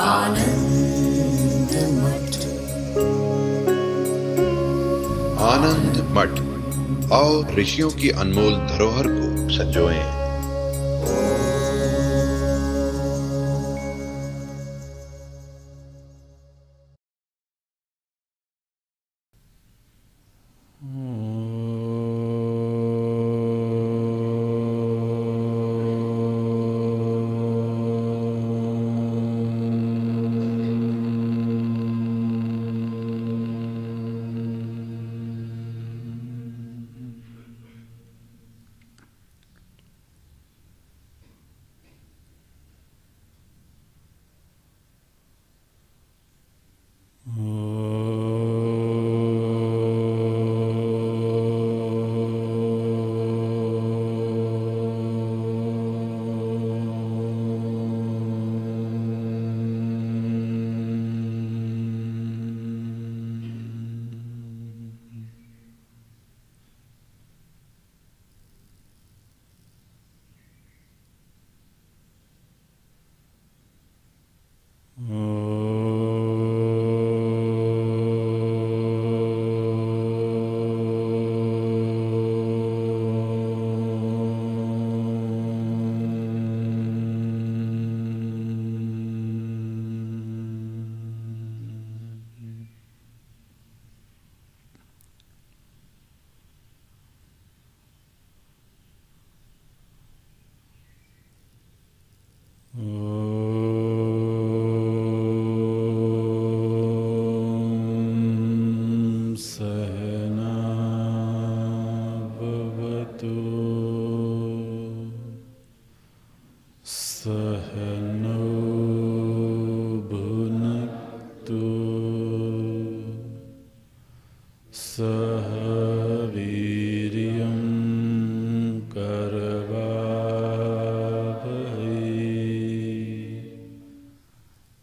आनंद मठ। आनंद मठ और ऋषियों की अनमोल धरोहर को संजोएं।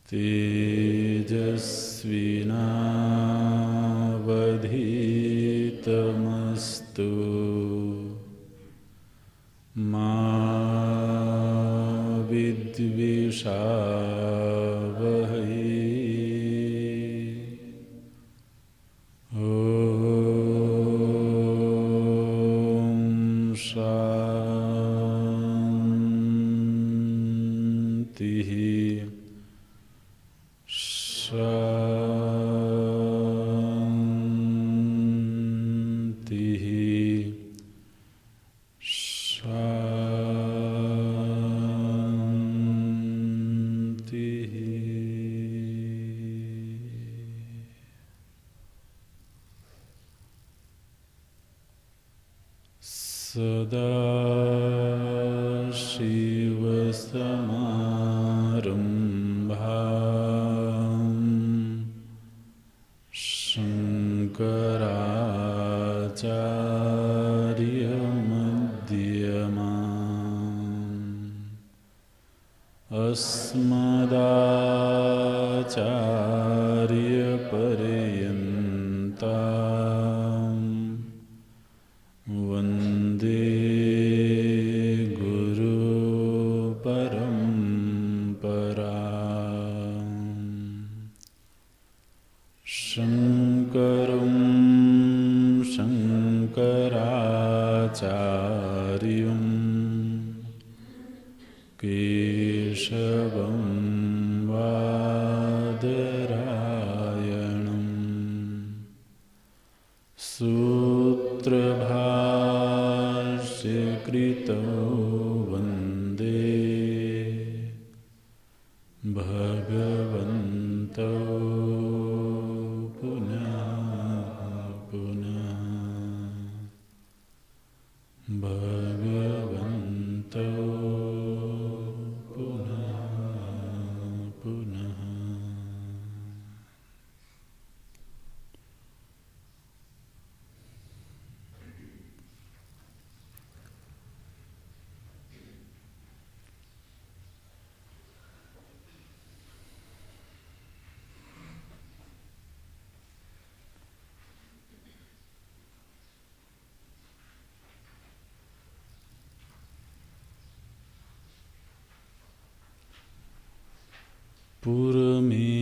तेजस्विनावधीतमस्तु मा विद्विषावहै। ॐ शान्तिः शान्तिः शान्तिः। सदाशिवसमारम्भाम् शङ्कराचार्यमध्यमाम् अस्मदाचार्यपर्यन्ताम् वन्दे गुरुपरम्पराम्। शङ्करं शङ्कराचार्यं केशवं बादरायणम् सूत्रभाष्यकृतौ वन्दे भगवन्तौ पुनः पुनः। भगवन्तौ पुनः पुनः। पुरमेकादशद्वारम्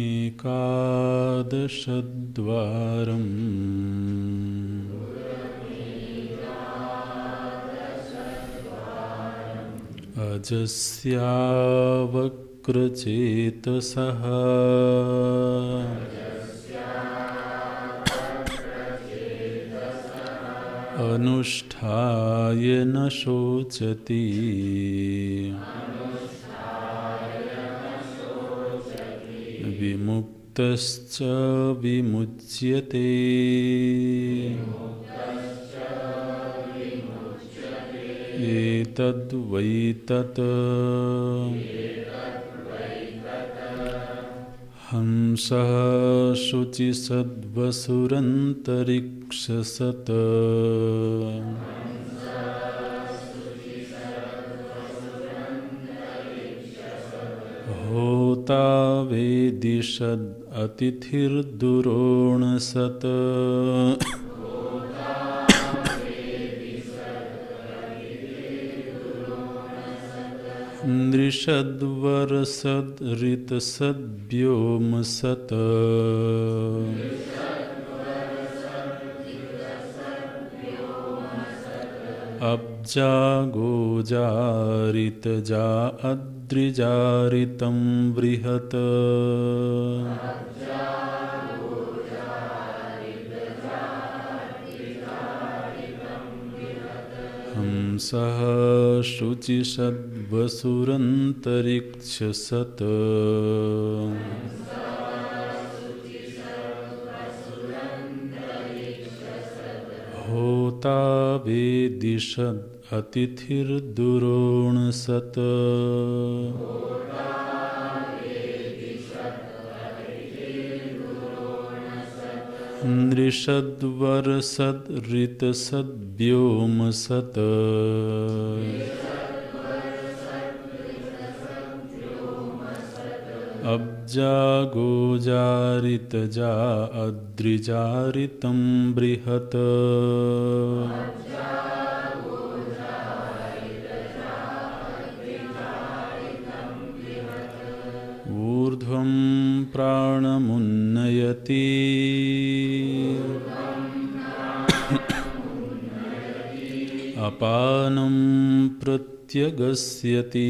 अजस्यावक्रचेतसः अनुष्ठाय न शोचति विमुक्तश्च विमुच्यते एतद्वै तत् हंसः शुचिसद्वसुरन्तरिक्षसत् होता वेदिषद् अतिथिर्दुरोणसत् नृषद्वरसद्रितसद्व्योमसत् अब्जागोजारितजा अद्रिजारितं बृहत् हंसः शुचिसद्वसुरन्तरिक्षसत् होता वेदिषद् अतिथिर्दुरोणसत् नृषद्वरसद्रितसद्व्योमसत् अब्जागोजारितजा अद्रिजारितं बृहत् ऊर्ध्वं प्राणमुन्नयति अपानं प्रत्यगस्यति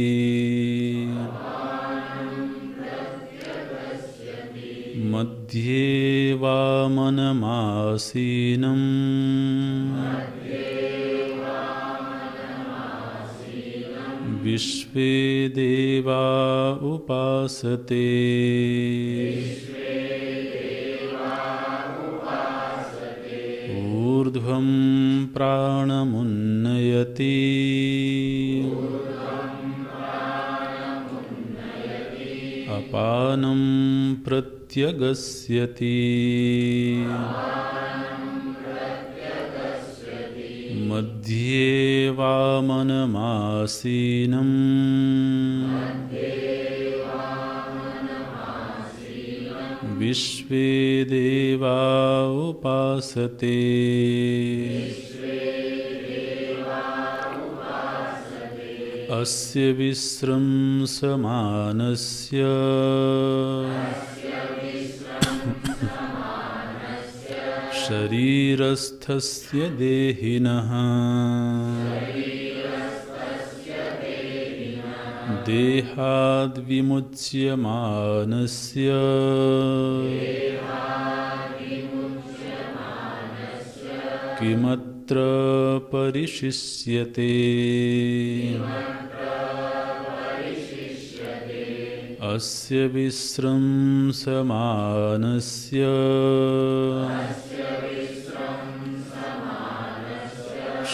मध्ये वामनमासीनं विश्वे देवा उपासते ऊर्ध्वं प्राणमुन्नयति अपानं प्रत्यगस्यति मध्ये वामनमासीनं विश्वे देवा उपासते अस्य विस्रंसमानस्य शरीरस्थस्य देहिनः देहाद्विमुच्यमानस्य किमत्र परिशिष्यते अस्य विस्रंसमानस्य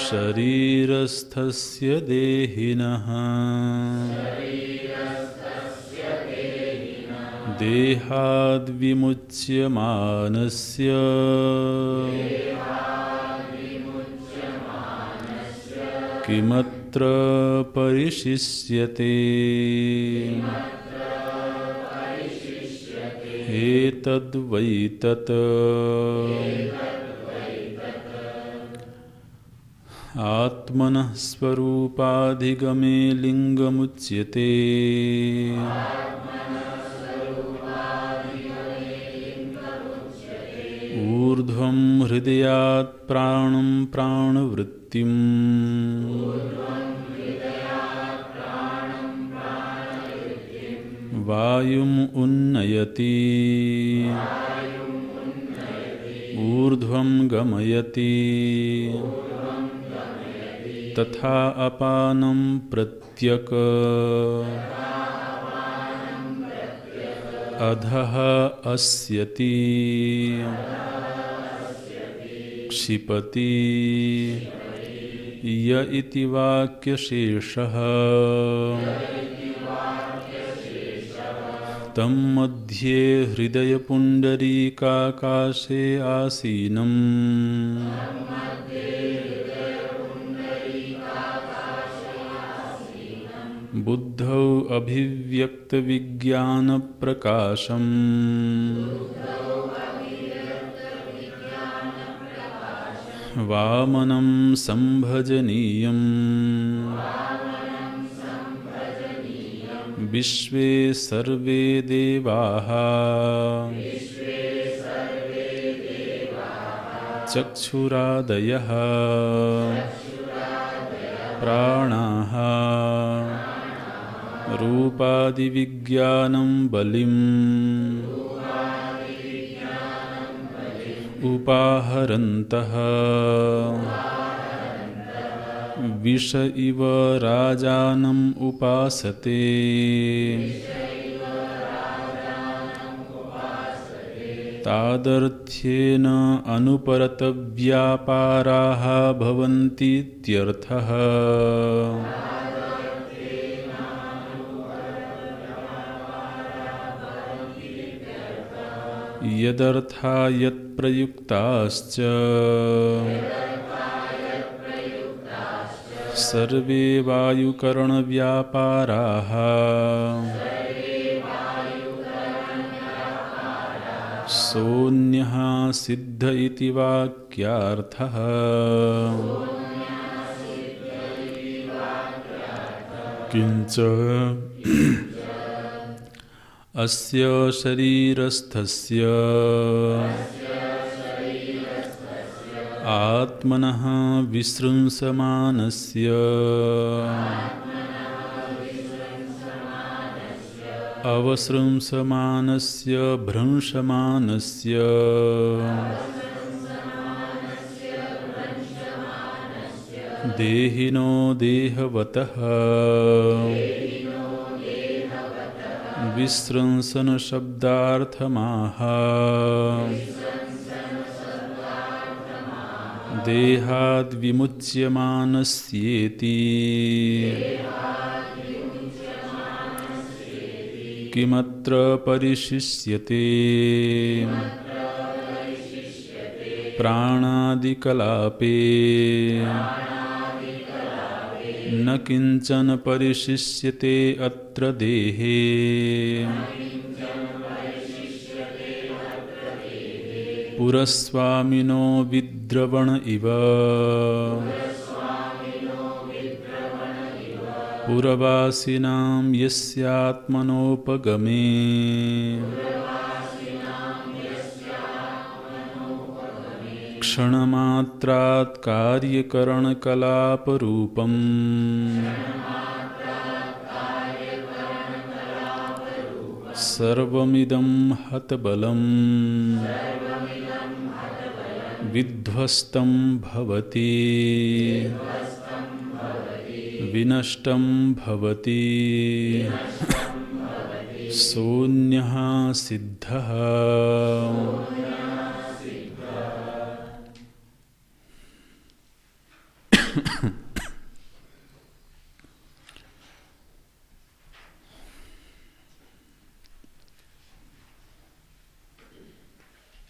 शरीरस्थस्य देहिनः देहाद्विमुच्यमानस्य किमत्र परिशिष्यते एतद्वै तत् आत्मनः स्वरूपाधिगमे लिङ्गमुच्यते हृदयात् प्राणं प्राणवृत्तिम् वायुम् उन्नयति ऊर्ध्वं गमयति तथा अपानं प्रत्यक अधः अस्यति क्षिपति य इति वाक्यशेषः तं मध्ये हृदयपुण्डरीकाकाशे आसीनम् बुद्धौ अभिव्यक्तविज्ञानप्रकाशम् वामनं संभजनीयम् विश्वे सर्वे देवाः चक्षुरादयः प्राणाः रूपादिविज्ञानं बलिम् उपाहरन्तः विष इव राजानम् उपासते तादर्थ्येन अनुपरतव्यापाराः भवन्तीत्यर्थः। यदर्था यत्प्रयुक्ताश्च सर्वे वायुकरणव्यापाराः सोऽन्यः सिद्ध इति वाक्यार्थः। किञ्च अस्य शरीरस्थस्य आत्मनः विसृंसमानस्य अवसृंसमानस्य भ्रंशमानस्य देहिनो देहवतः विसृंसन शब्दार्थमाह देहाद् विमुच्यमानस्येति। किमत्र परिशिष्यते प्राणादिकलापे न किंचन परिशिष्यते अत्र देहे। पुरस्वामिनो विद्रवण इव पुरवासिनां यस्यात्मनोपगमे क्षणमात्रात् कार्यकरणकलापरूपम् सर्वमिदं हतबलं विध्वस्तं भवति विनष्टं भवति शून्यः सिद्धः।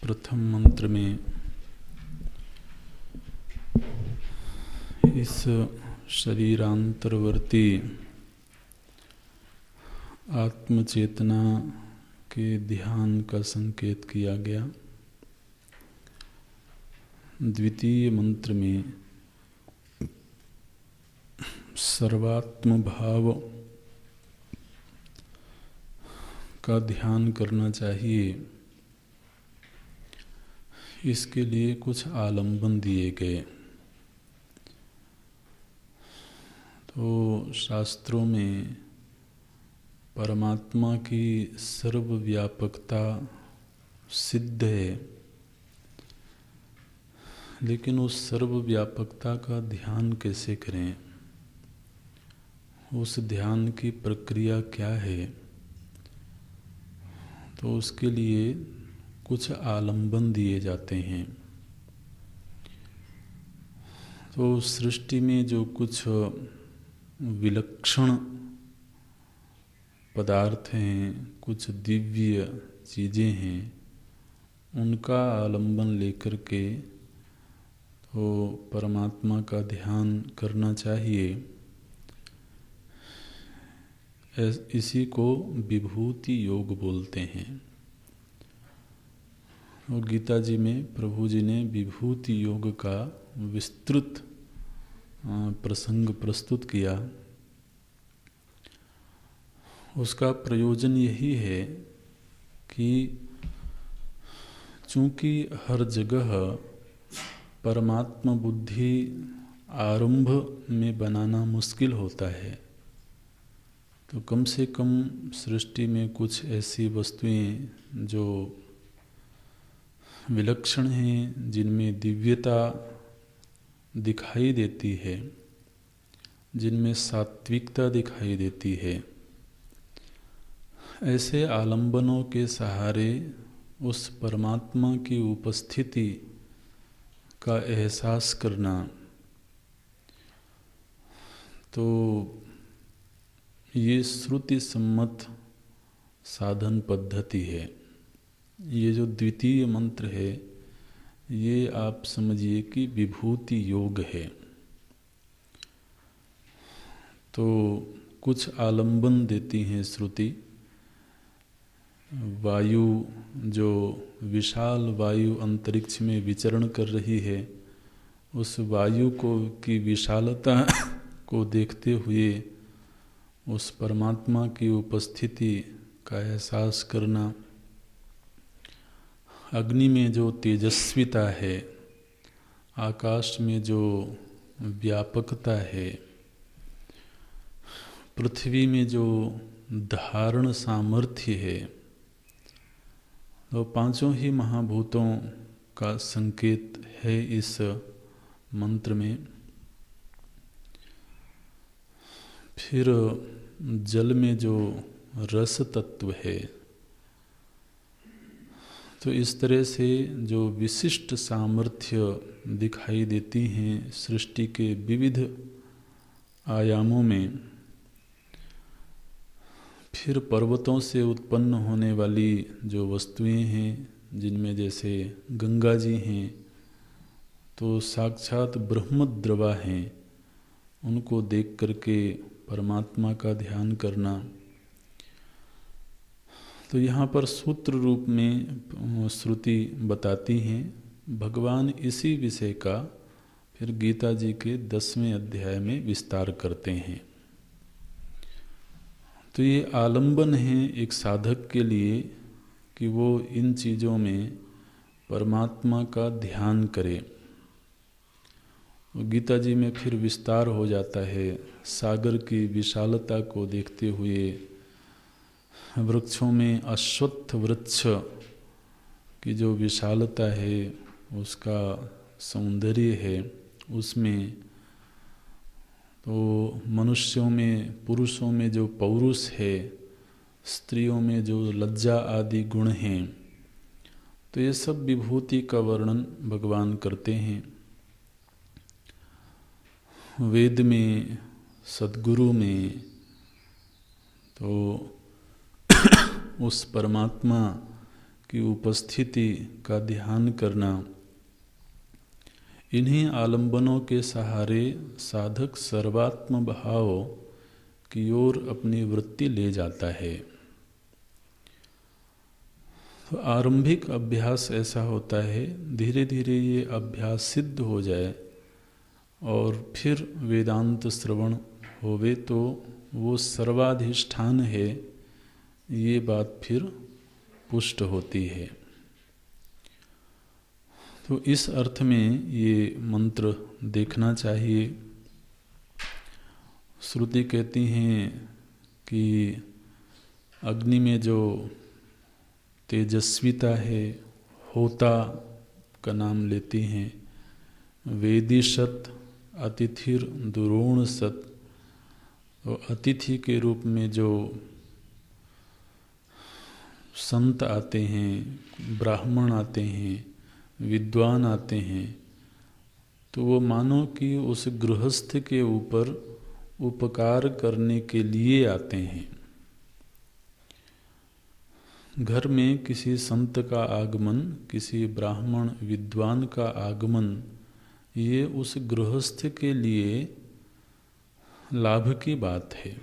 प्रथम मंत्र में इस शरीरांतरवर्ती आत्मचेतना के ध्यान का संकेत किया गया। द्वितीय मंत्र में सर्वात्म भाव का ध्यान करना चाहिए, इसके लिए कुछ आलंबन दिए गए। तो शास्त्रों में परमात्मा की सर्वव्यापकता सिद्ध है, लेकिन उस सर्वव्यापकता का ध्यान कैसे करें, उस ध्यान की प्रक्रिया क्या है, तो उसके लिए कुछ आलंबन दिए जाते हैं। तो सृष्टि में जो कुछ विलक्षण पदार्थ हैं, कुछ दिव्य चीज़ें हैं, उनका आलंबन लेकर के तो परमात्मा का ध्यान करना चाहिए। इसी को विभूति योग बोलते हैं। और गीता जी में प्रभु जी ने विभूति योग का विस्तृत प्रसंग प्रस्तुत किया। उसका प्रयोजन यही है कि चूँकि हर जगह परमात्मा बुद्धि आरंभ में बनाना मुश्किल होता है, तो कम से कम सृष्टि में कुछ ऐसी वस्तुएं जो विलक्षण हैं, जिनमें दिव्यता दिखाई देती है, जिनमें सात्विकता दिखाई देती है, ऐसे आलंबनों के सहारे उस परमात्मा की उपस्थिति का एहसास करना, तो ये श्रुति सम्मत साधन पद्धति है। ये जो द्वितीय मंत्र है, ये आप समझिए कि विभूति योग है। तो कुछ आलंबन देती हैं श्रुति। वायु, जो विशाल वायु अंतरिक्ष में विचरण कर रही है, उस वायु को की विशालता को देखते हुए उस परमात्मा की उपस्थिति का एहसास करना। अग्नि में जो तेजस्विता है, आकाश में जो व्यापकता है, पृथ्वी में जो धारण सामर्थ्य है, तो पांचों ही महाभूतों का संकेत है इस मंत्र में। फिर जल में जो रस तत्व है, तो इस तरह से जो विशिष्ट सामर्थ्य दिखाई देती हैं सृष्टि के विविध आयामों में। फिर पर्वतों से उत्पन्न होने वाली जो वस्तुएं हैं, जिनमें जैसे गंगा जी हैं, तो साक्षात ब्रह्मद्रवा हैं, उनको देख करके परमात्मा का ध्यान करना। तो यहाँ पर सूत्र रूप में श्रुति बताती हैं। भगवान इसी विषय का फिर गीता जी के 10वें अध्याय में विस्तार करते हैं। तो ये आलंबन है एक साधक के लिए कि वो इन चीज़ों में परमात्मा का ध्यान करे। गीता जी में फिर विस्तार हो जाता है। सागर की विशालता को देखते हुए वृक्षों में अश्वत्थ वृक्ष की जो विशालता है, उसका सौंदर्य है, उसमें तो मनुष्यों में, पुरुषों में जो पौरुष है, स्त्रियों में जो लज्जा आदि गुण हैं, तो ये सब विभूति का वर्णन भगवान करते हैं। वेद में, सद्गुरु में तो उस परमात्मा की उपस्थिति का ध्यान करना, इन्हीं आलंबनों के सहारे साधक सर्वात्म भाव की ओर अपनी वृत्ति ले जाता है। तो आरंभिक अभ्यास ऐसा होता है, धीरे धीरे ये अभ्यास सिद्ध हो जाए और फिर वेदांत श्रवण होवे तो वो सर्वाधिष्ठान है, ये बात फिर पुष्ट होती है। तो इस अर्थ में ये मंत्र देखना चाहिए। श्रुति कहती हैं कि अग्नि में जो तेजस्विता है, होता का नाम लेती हैं। वेदी सत अतिथिर दुरोण सत, तो अतिथि के रूप में जो संत आते हैं, ब्राह्मण आते हैं, विद्वान आते हैं, तो वो मानो कि उस गृहस्थ के ऊपर उपकार करने के लिए आते हैं। घर में किसी संत का आगमन, किसी ब्राह्मण विद्वान का आगमन, ये उस गृहस्थ के लिए लाभ की बात है।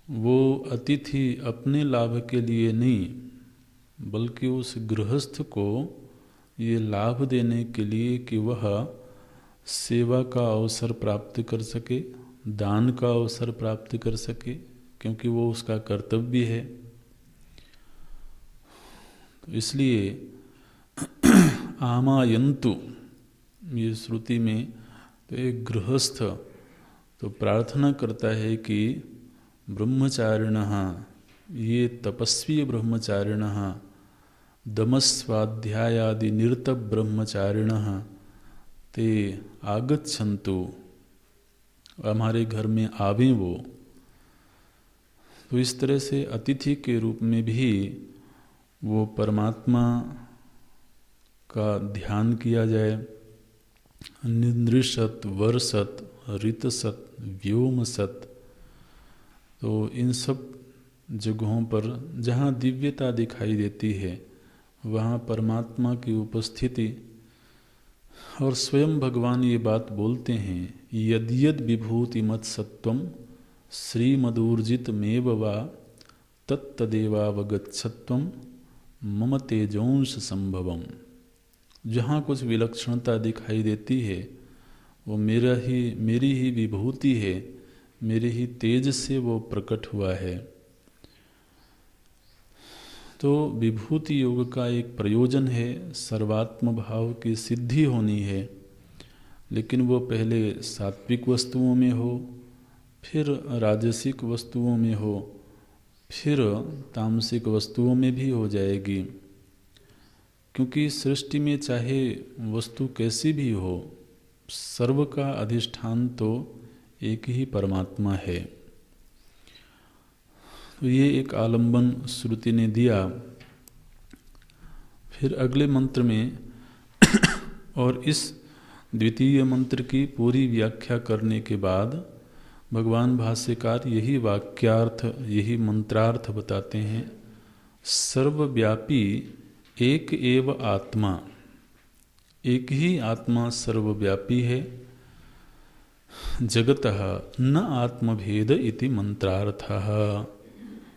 वो अतिथि अपने लाभ के लिए नहीं, बल्कि उस गृहस्थ को ये लाभ देने के लिए कि वह सेवा का अवसर प्राप्त कर सके, दान का अवसर प्राप्त कर सके, क्योंकि वो उसका कर्तव्य है। तो इसलिए आमायन्तु, ये श्रुति में तो एक गृहस्थ तो प्रार्थना करता है कि ब्रह्मचारिणः, ये तपस्वी ब्रह्मचारिणः, दमस्वाध्यायादि निरत ब्रह्मचारिणः ते आगच्छन्तु, हमारे घर में आवें वो। तो इस तरह से अतिथि के रूप में भी वो परमात्मा का ध्यान किया जाए। निंद्रिसत, वर्षत, ऋतसत, व्योमसत, तो इन सब जगहों पर जहाँ दिव्यता दिखाई देती है वहाँ परमात्मा की उपस्थिति। और स्वयं भगवान ये बात बोलते हैं, यद्यद विभूति मत सत्वम श्रीमदूर्जित मेव वा तत्तदेवावगच्छत्वम मम तेजोंश संभवम। जहाँ कुछ विलक्षणता दिखाई देती है वो मेरी ही विभूति है, मेरे ही तेज से वो प्रकट हुआ है। तो विभूति योग का एक प्रयोजन है, सर्वात्म भाव की सिद्धि होनी है, लेकिन वो पहले सात्विक वस्तुओं में हो, फिर राजसिक वस्तुओं में हो, फिर तामसिक वस्तुओं में भी हो जाएगी। क्योंकि सृष्टि में चाहे वस्तु कैसी भी हो, सर्व का अधिष्ठान तो एक ही परमात्मा है। तो ये एक आलंबन श्रुति ने दिया। फिर अगले मंत्र में और इस द्वितीय मंत्र की पूरी व्याख्या करने के बाद भगवान भाष्यकार यही वाक्यार्थ, यही मंत्रार्थ बताते हैं। सर्वव्यापी एक एव आत्मा, एक ही आत्मा सर्वव्यापी है। जगतः न आत्मभेद इति मंत्रार्थः।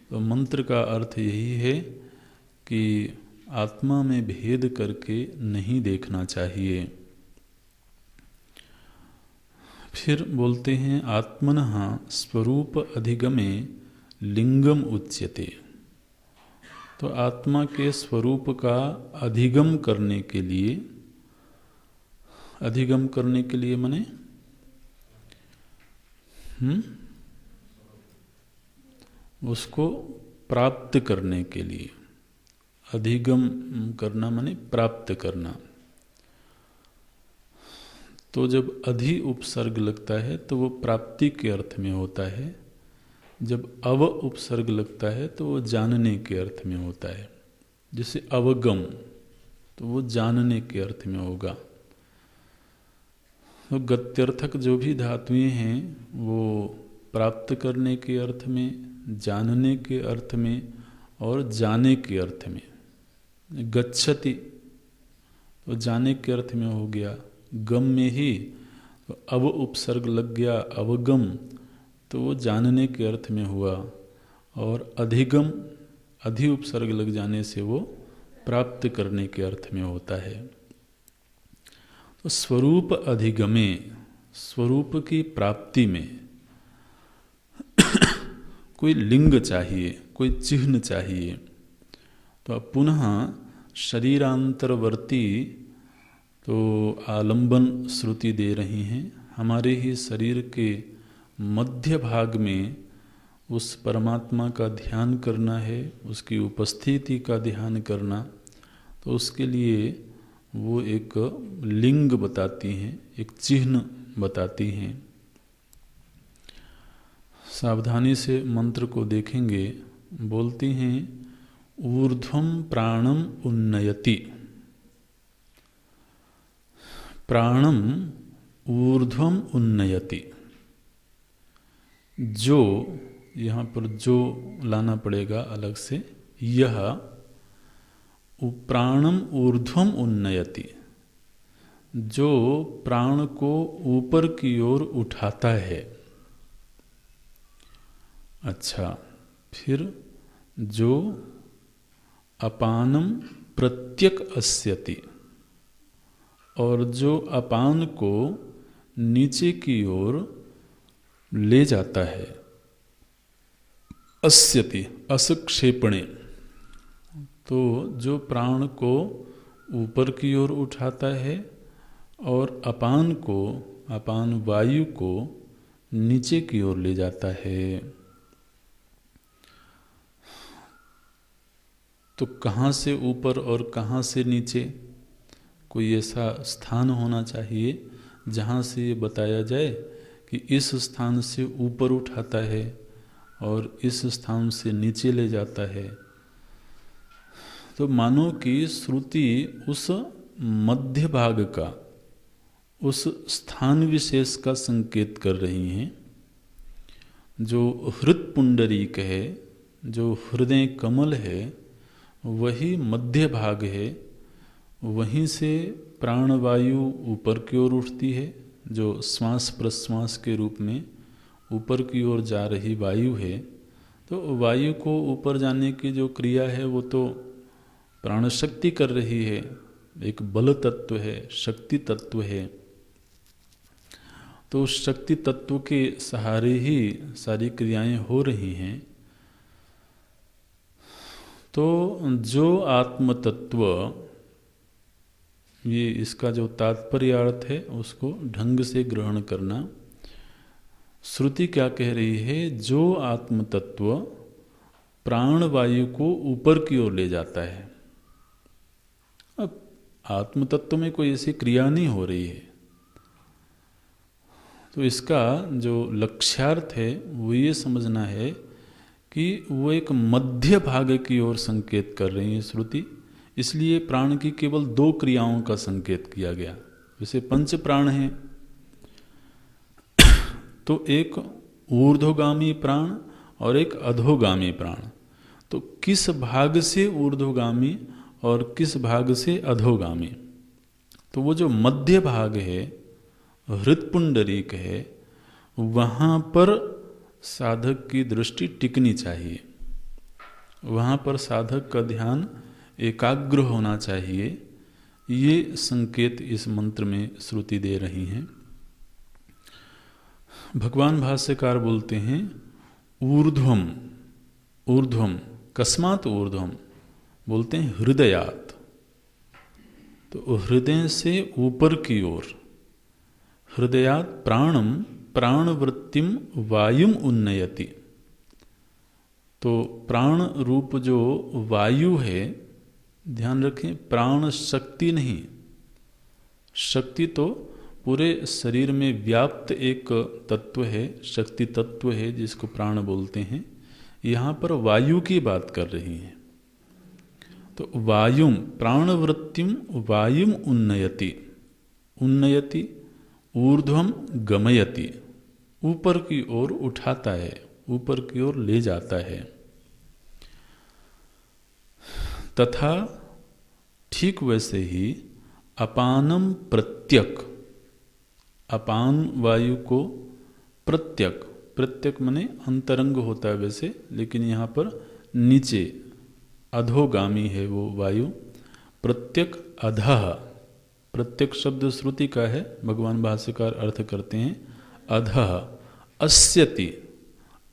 तो मंत्र का अर्थ यही है कि आत्मा में भेद करके नहीं देखना चाहिए। फिर बोलते हैं आत्मनः स्वरूप अधिगमे लिंगम उच्यते। तो आत्मा के स्वरूप का अधिगम करने के लिए, अधिगम करने के लिए माने उसको प्राप्त करने के लिए, अधिगम करना माने प्राप्त करना। तो जब अधि उपसर्ग लगता है तो वो प्राप्ति के अर्थ में होता है, जब अव उपसर्ग लगता है तो वो जानने के अर्थ में होता है। जैसे अवगम, तो वो जानने के अर्थ में होगा। तो गत्यर्थक जो भी धातुएं हैं वो प्राप्त करने के अर्थ में, जानने के अर्थ में और जाने के अर्थ में। गच्छति तो जाने के अर्थ में हो गया, गम में ही तो अव उपसर्ग लग गया अवगम, तो वो जानने के अर्थ में हुआ। और अधिगम, अधि उपसर्ग लग जाने से वो प्राप्त करने के अर्थ में होता है। तो स्वरूप अधिगमे, स्वरूप की प्राप्ति में कोई लिंग चाहिए, कोई चिन्ह चाहिए। तो अब पुनः शरीरांतरवर्ती तो आलंबन श्रुति दे रही हैं। हमारे ही शरीर के मध्य भाग में उस परमात्मा का ध्यान करना है, उसकी उपस्थिति का ध्यान करना, तो उसके लिए वो एक लिंग बताती हैं, एक चिन्ह बताती हैं। सावधानी से मंत्र को देखेंगे। बोलती हैं ऊर्ध्वं प्राणम उन्नयति। प्राणम ऊर्ध्वम उन्नयति। जो, यहाँ पर जो लाना पड़ेगा अलग से, यह प्राणम ऊर्ध्वम उन्नयति, जो प्राण को ऊपर की ओर उठाता है। अच्छा, फिर जो अपानम प्रत्यक अस्यति, और जो अपान को नीचे की ओर ले जाता है। अस्यति असक्षेपणे, तो जो प्राण को ऊपर की ओर उठाता है और अपान को, अपान वायु को नीचे की ओर ले जाता है। तो कहाँ से ऊपर और कहाँ से नीचे, कोई ऐसा स्थान होना चाहिए जहाँ से ये बताया जाए कि इस स्थान से ऊपर उठाता है और इस स्थान से नीचे ले जाता है। तो मानो कि श्रुति उस मध्य भाग का, उस स्थान विशेष का संकेत कर रही हैं। जो हृत्पुंडरीक है, जो हृदय कमल है, वही मध्य भाग है। वहीं से प्राणवायु ऊपर की ओर उठती है, जो श्वास प्रश्वास के रूप में ऊपर की ओर जा रही वायु है। तो वायु को ऊपर जाने की जो क्रिया है वो तो प्राण शक्ति कर रही है, एक बल तत्व है, शक्ति तत्व है। तो उस शक्ति तत्व के सहारे ही सारी क्रियाएं हो रही हैं। तो जो आत्म तत्व, ये इसका जो तात्पर्य अर्थ है उसको ढंग से ग्रहण करना। श्रुति क्या कह रही है? जो आत्म तत्व प्राण वायु को ऊपर की ओर ले जाता है। अब आत्म तत्व में कोई ऐसी क्रिया नहीं हो रही है, तो इसका जो लक्ष्यार्थ है वो ये समझना है कि वो एक मध्य भाग की ओर संकेत कर रही है श्रुति। इसलिए प्राण की केवल 2 क्रियाओं का संकेत किया गया। जैसे पंच प्राण हैं, तो एक ऊर्ध्वगामी प्राण और एक अधोगामी प्राण। तो किस भाग से ऊर्ध्वगामी और किस भाग से अधोगामी? तो वो जो मध्य भाग है, हृत्पुंडरीक है, वहाँ पर साधक की दृष्टि टिकनी चाहिए। वहाँ पर साधक का ध्यान एकाग्र होना चाहिए। ये संकेत इस मंत्र में श्रुति दे रही हैं। भगवान भाष्यकार बोलते हैं ऊर्ध्वम, ऊर्ध्वम कस्मात् ऊर्ध्वम, बोलते हैं हृदयात्। तो हृदय से ऊपर की ओर, हृदयात् प्राणम प्राणवृत्तिम वायुम उन्नयति। तो प्राण रूप जो वायु है, ध्यान रखें, प्राण शक्ति नहीं, शक्ति तो पूरे शरीर में व्याप्त एक तत्व है, शक्ति तत्व है जिसको प्राण बोलते हैं। यहाँ पर वायु की बात कर रही है। तो वायुम प्राणवृत्तिम वायुम उन्नयति, उन्नयति ऊर्ध्वम गमयति, ऊपर की ओर उठाता है, ऊपर की ओर ले जाता है। तथा ठीक वैसे ही अपानम प्रत्यक, अपान वायु को प्रत्यक, प्रत्यक माने अंतरंग होता है वैसे, लेकिन यहाँ पर नीचे अधोगामी है वो वायु। प्रत्यक अधः, प्रत्यक शब्द श्रुति का है, भगवान भाष्यकार अर्थ करते हैं अधः। अस्यति,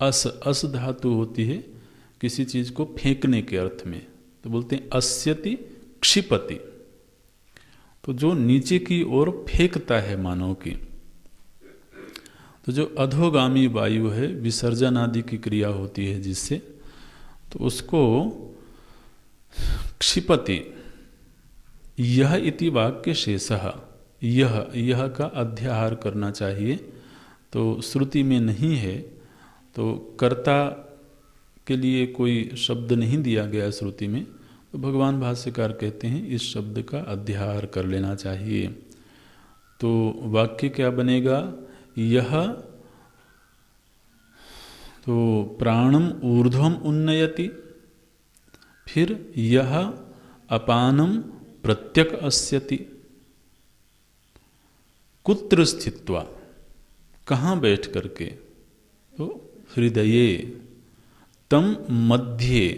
अस धातु होती है किसी चीज को फेंकने के अर्थ में, तो बोलते हैं अस्यति क्षिपति, तो जो नीचे की ओर फेंकता है मानव की। तो जो अधोगामी वायु है, विसर्जन आदि की क्रिया होती है जिससे, तो उसको क्षिपति, यह इति वाक्य शेषः, यह का अध्याहार करना चाहिए। तो श्रुति में नहीं है, तो कर्ता के लिए कोई शब्द नहीं दिया गया श्रुति में, तो भगवान भाष्यकार कहते हैं इस शब्द का अध्याहार कर लेना चाहिए। तो वाक्य क्या बनेगा? यह तो प्राणम ऊर्ध्वम उन्नयति, फिर यह अपानम प्रत्यक अस्यति, कुत्र स्थित्वा, कहाँ बैठ करके? तो हृदये, तम मध्य,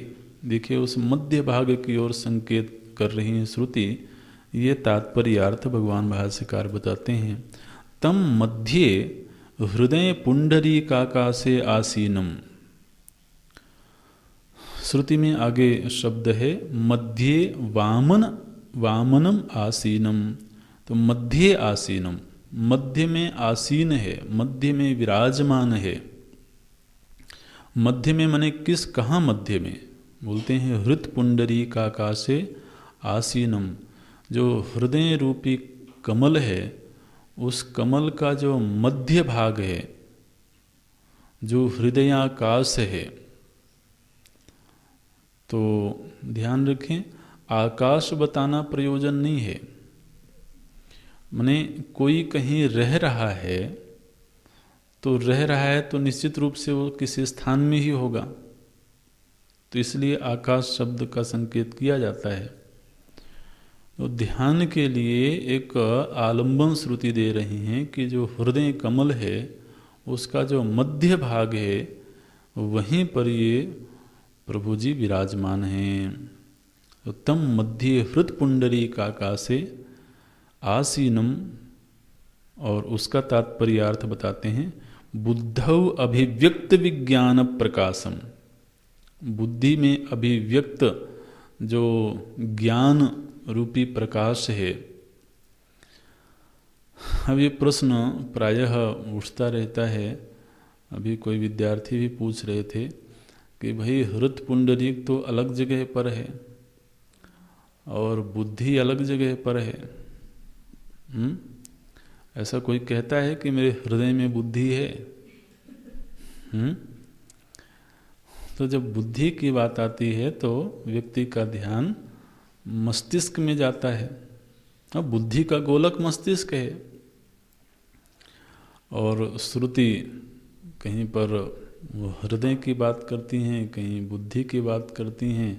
देखिए उस मध्य भाग की ओर संकेत कर रही है श्रुति। ये तात्पर्यार्थ भगवान भाष्यकार बताते हैं। तम मध्य हृदय पुंडरीकाकाशे आसीनम, श्रुति में आगे शब्द है मध्य वामनम आसीनम, तो मध्य आसीनम, मध्य में आसीन है, मध्य में विराजमान है। मध्य में माने किस, कहाँ मध्य में? बोलते हैं हृत पुंडरीकाकाशे आसीनम, जो हृदय रूपी कमल है, उस कमल का जो मध्य भाग है, जो हृदयाकाश है। तो ध्यान रखें, आकाश बताना प्रयोजन नहीं है। माने कोई कहीं रह रहा है, तो रह रहा है तो निश्चित रूप से वो किसी स्थान में ही होगा, तो इसलिए आकाश शब्द का संकेत किया जाता है। तो ध्यान के लिए एक आलंबन श्रुति दे रही हैं कि जो हृदय कमल है उसका जो मध्य भाग है वहीं पर ये प्रभु जी विराजमान हैं। तो तम मध्य हृत पुंडरीकाकाशे आसीनम, और उसका तात्पर्यार्थ बताते हैं बुद्धौ अभिव्यक्त विज्ञान प्रकाशम, बुद्धि में अभिव्यक्त जो ज्ञान रूपी प्रकाश है। अब ये प्रश्न प्रायः उठता रहता है, अभी कोई विद्यार्थी भी पूछ रहे थे कि भाई हृत पुंडरीक तो अलग जगह पर है और बुद्धि अलग जगह पर है। ऐसा कोई कहता है कि मेरे हृदय में बुद्धि है? तो जब बुद्धि की बात आती है तो व्यक्ति का ध्यान मस्तिष्क में जाता है। अब बुद्धि का गोलक मस्तिष्क है, और श्रुति कहीं पर वो हृदय की बात करती हैं, कहीं बुद्धि की बात करती हैं।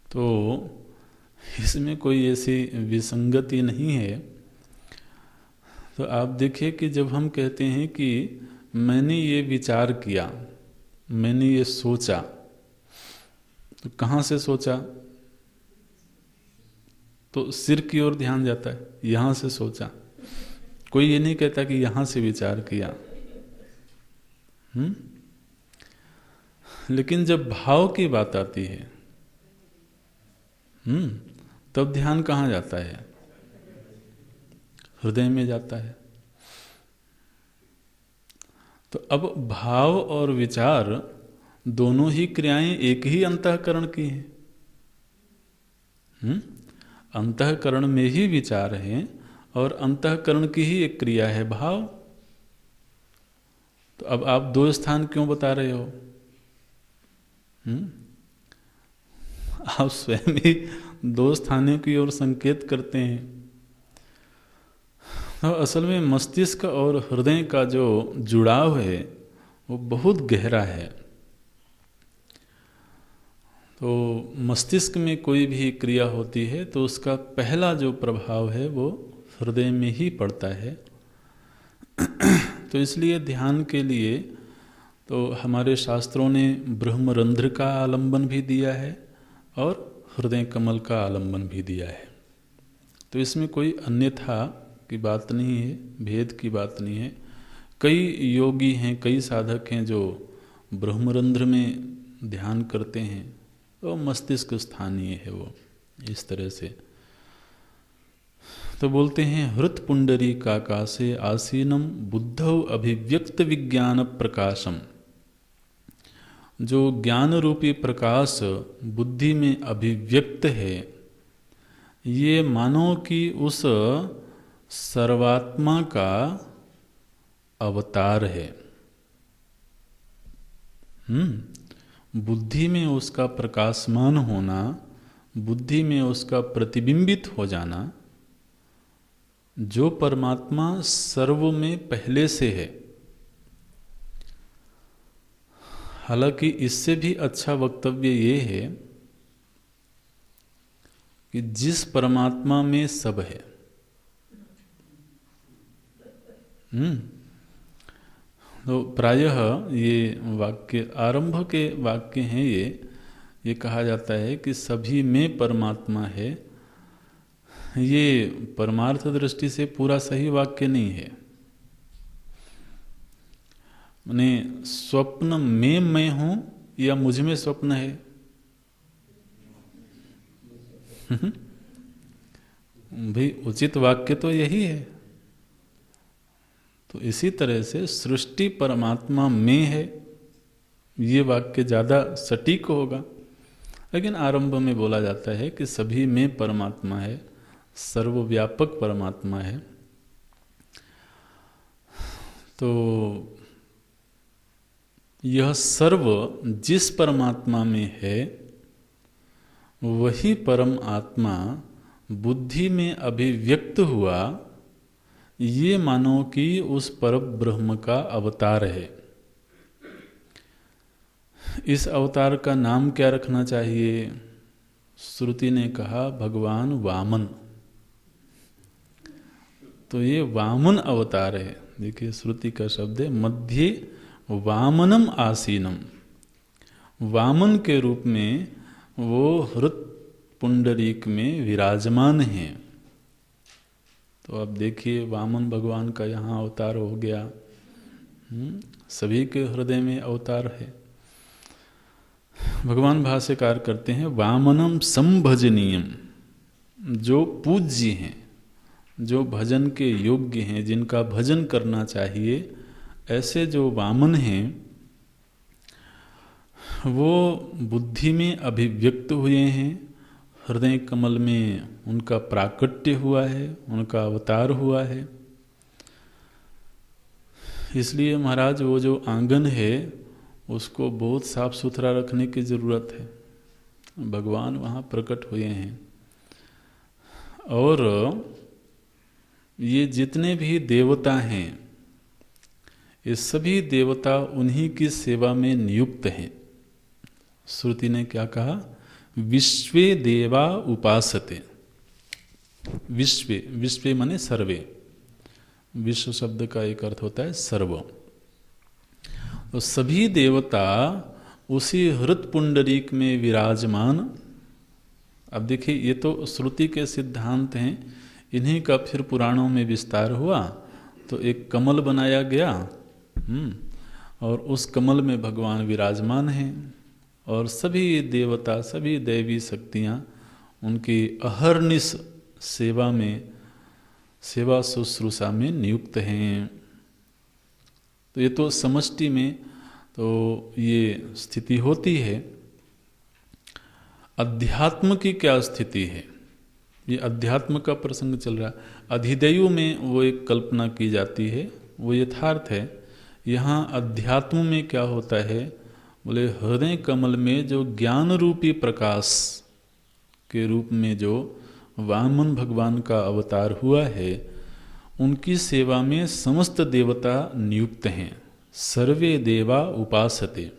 तो इसमें कोई ऐसी विसंगति नहीं है। तो आप देखिए कि जब हम कहते हैं कि मैंने ये विचार किया, मैंने ये सोचा, तो कहाँ से सोचा? तो सिर की ओर ध्यान जाता है, यहाँ से सोचा। कोई ये नहीं कहता कि यहाँ से विचार किया। लेकिन जब भाव की बात आती है तब ध्यान कहाँ जाता है? हृदय में जाता है। तो अब भाव और विचार दोनों ही क्रियाएं एक ही अंतःकरण की हैं। अंतःकरण में ही विचार है और अंतःकरण की ही एक क्रिया है भाव। तो अब आप दो स्थान क्यों बता रहे हो? आप स्वयं ही दो स्थानों की ओर संकेत करते हैं। तो असल में मस्तिष्क और हृदय का जो जुड़ाव है वो बहुत गहरा है। तो मस्तिष्क में कोई भी क्रिया होती है तो उसका पहला जो प्रभाव है वो हृदय में ही पड़ता है। तो इसलिए ध्यान के लिए तो हमारे शास्त्रों ने ब्रह्मरंध्र का आलंबन भी दिया है और हृदय कमल का आलंबन भी दिया है। तो इसमें कोई अन्यथा की बात नहीं है, भेद की बात नहीं है। कई योगी हैं, कई साधक हैं जो ब्रह्मरंध्र में ध्यान करते हैं, वो मस्तिष्क स्थानीय है वो, इस तरह से। तो बोलते हैं हृत पुंडरी काकासे आसीनम बुद्धौ अभिव्यक्त विज्ञान प्रकाशम। जो ज्ञान रूपी प्रकाश बुद्धि में अभिव्यक्त है, ये मानो कि उस सर्वात्मा का अवतार है। बुद्धि में उसका प्रकाशमान होना, बुद्धि में उसका प्रतिबिंबित हो जाना, जो परमात्मा सर्व में पहले से है। हालांकि इससे भी अच्छा वक्तव्य ये है कि जिस परमात्मा में सब है, तो प्रायः ये वाक्य आरंभ के वाक्य हैं, ये कहा जाता है कि सभी में परमात्मा है। ये परमार्थ दृष्टि से पूरा सही वाक्य नहीं है। माने स्वप्न में मैं हूं या मुझ में स्वप्न है? भाई उचित वाक्य तो यही है। तो इसी तरह से सृष्टि परमात्मा में है, ये वाक्य ज़्यादा सटीक होगा। लेकिन आरंभ में बोला जाता है कि सभी में परमात्मा है, सर्वव्यापक परमात्मा है। तो यह सर्व जिस परमात्मा में है, वही परम आत्मा बुद्धि में अभिव्यक्त हुआ, ये मानो कि उस परब्रह्म का अवतार है। इस अवतार का नाम क्या रखना चाहिए? श्रुति ने कहा भगवान वामन। तो ये वामन अवतार है। देखिए श्रुति का शब्द है मध्ये वामनम आसीनम। वामन के रूप में वो हृत पुंडरीक में विराजमान हैं। तो अब देखिए वामन भगवान का यहाँ अवतार हो गया। सभी के हृदय में अवतार है। भगवान भाष्यकार करते हैं वामनम संभजनीयम, जो पूज्य हैं, जो भजन के योग्य हैं, जिनका भजन करना चाहिए, ऐसे जो वामन हैं वो बुद्धि में अभिव्यक्त हुए हैं, हृदय कमल में उनका प्राकट्य हुआ है, उनका अवतार हुआ है। इसलिए महाराज वो जो आंगन है उसको बहुत साफ सुथरा रखने की ज़रूरत है। भगवान वहाँ प्रकट हुए हैं और ये जितने भी देवता हैं, ये सभी देवता उन्हीं की सेवा में नियुक्त हैं। श्रुति ने क्या कहा? विश्वे देवा उपासते। विश्वे, विश्वे माने सर्वे। विश्व शब्द का एक अर्थ होता है सर्व। तो सभी देवता उसी हृत पुंडरीक में विराजमान। अब देखिए ये तो श्रुति के सिद्धांत हैं, इन्हीं का फिर पुराणों में विस्तार हुआ। तो एक कमल बनाया गया और उस कमल में भगवान विराजमान हैं और सभी देवता, सभी दैवी शक्तियाँ उनकी अहर्निश सेवा में, सेवा शुश्रूषा में नियुक्त हैं। तो ये तो समष्टि में तो ये स्थिति होती है। अध्यात्म की क्या स्थिति है? ये अध्यात्म का प्रसंग चल रहा है। अधिदैव में वो एक कल्पना की जाती है, वो यथार्थ है। यहाँ अध्यात्म में क्या होता है? बोले हृदय कमल में जो ज्ञान रूपी प्रकाश के रूप में जो वामन भगवान का अवतार हुआ है, उनकी सेवा में समस्त देवता नियुक्त हैं। सर्वे देवा उपासते।